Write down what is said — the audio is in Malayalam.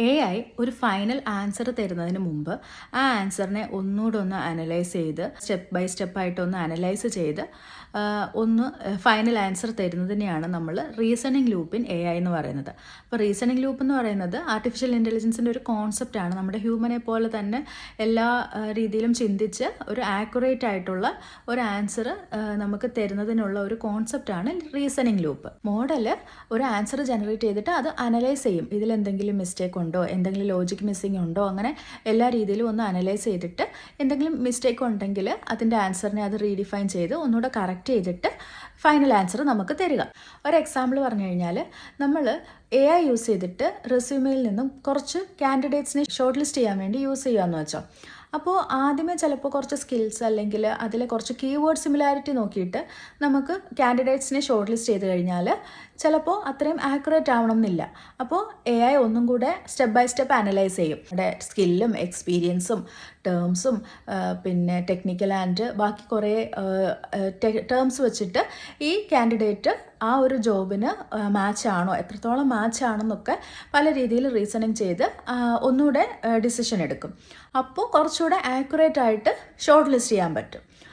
AI ഒരു ഫൈനൽ ആൻസർ തരുന്നതിന് മുമ്പ് ആ ആൻസറിനെ ഒന്നുകൂടെ ഒന്ന് അനലൈസ് ചെയ്ത് സ്റ്റെപ്പ് ബൈ സ്റ്റെപ്പായിട്ടൊന്ന് അനലൈസ് ചെയ്ത് ഒന്ന് ഫൈനൽ ആൻസർ തരുന്നതിനെയാണ് നമ്മൾ റീസണിങ് ലൂപ്പ് ഇൻ AI എന്ന് പറയുന്നത്. അപ്പോൾ റീസണിങ് ലൂപ്പ് എന്ന് പറയുന്നത് ആർട്ടിഫിഷ്യൽ ഇൻ്റലിജൻസിൻ്റെ ഒരു കോൺസെപ്റ്റാണ്. നമ്മുടെ ഹ്യൂമനെ പോലെ തന്നെ എല്ലാ രീതിയിലും ചിന്തിച്ച് ഒരു ആക്യുറേറ്റ് ആയിട്ടുള്ള ഒരു ആൻസർ നമുക്ക് തരുന്നതിനുള്ള ഒരു കോൺസെപ്റ്റാണ് റീസണിങ് ലൂപ്പ്. മോഡൽ ഒരു ആൻസർ ജനറേറ്റ് ചെയ്തിട്ട് അത് അനലൈസ് ചെയ്യും. ഇതിലെന്തെങ്കിലും മിസ്റ്റേക്ക് ഉണ്ടോ, എന്തെങ്കിലും ലോജിക് മിസ്സിംഗ് ഉണ്ടോ, അങ്ങനെ എല്ലാ രീതിയിലും ഒന്ന് അനലൈസ് ചെയ്തിട്ട് എന്തെങ്കിലും മിസ്റ്റേക്ക് ഉണ്ടെങ്കിൽ അതിൻ്റെ ആൻസറിനെ അത് റീഡിഫൈൻ ചെയ്ത് ഒന്നുകൂടെ കറക്റ്റ് ചെയ്തിട്ട് ഫൈനൽ ആൻസർ നമുക്ക് തരിക. ഒരു എക്സാമ്പിൾ പറഞ്ഞു കഴിഞ്ഞാൽ നമ്മൾ AI യൂസ് ചെയ്തിട്ട് റെസ്യൂമെയിൽ നിന്നും കുറച്ച് കാൻഡിഡേറ്റ്സിനെ ഷോർട്ട് ലിസ്റ്റ് ചെയ്യാൻ വേണ്ടി യൂസ് ചെയ്യാമെന്ന് വെച്ചോ. അപ്പോൾ ആദ്യമേ ചിലപ്പോൾ കുറച്ച് സ്കിൽസ് അല്ലെങ്കിൽ അതിലെ കുറച്ച് കീവേഡ് സിമിലാരിറ്റി നോക്കിയിട്ട് നമുക്ക് കാൻഡിഡേറ്റ്സിനെ ഷോർട്ട് ലിസ്റ്റ് ചെയ്ത് കഴിഞ്ഞാൽ ചിലപ്പോൾ അത്രയും ആക്യുറേറ്റ് ആവണം എന്നില്ല. അപ്പോൾ AI ഒന്നും കൂടെ സ്റ്റെപ്പ് ബൈ സ്റ്റെപ്പ് അനലൈസ് ചെയ്യും. നമ്മുടെ സ്കില്ലും എക്സ്പീരിയൻസും ടേംസും പിന്നെ ടെക്നിക്കൽ ആൻഡ് ബാക്കി കുറേ ടേംസ് വെച്ചിട്ട് ഈ കാൻഡിഡേറ്റ് ആ ഒരു ജോബിന് മാച്ച് ആണോ, എത്രത്തോളം മാച്ച് ആണെന്നൊക്കെ പല രീതിയിൽ റീസണിങ് ചെയ്ത് ഒന്നുകൂടെ ഡിസിഷൻ എടുക്കും. അപ്പോൾ കുറച്ചുകൂടെ ആക്യുറേറ്റ് ആയിട്ട് ഷോർട്ട് ലിസ്റ്റ് ചെയ്യാൻ പറ്റും.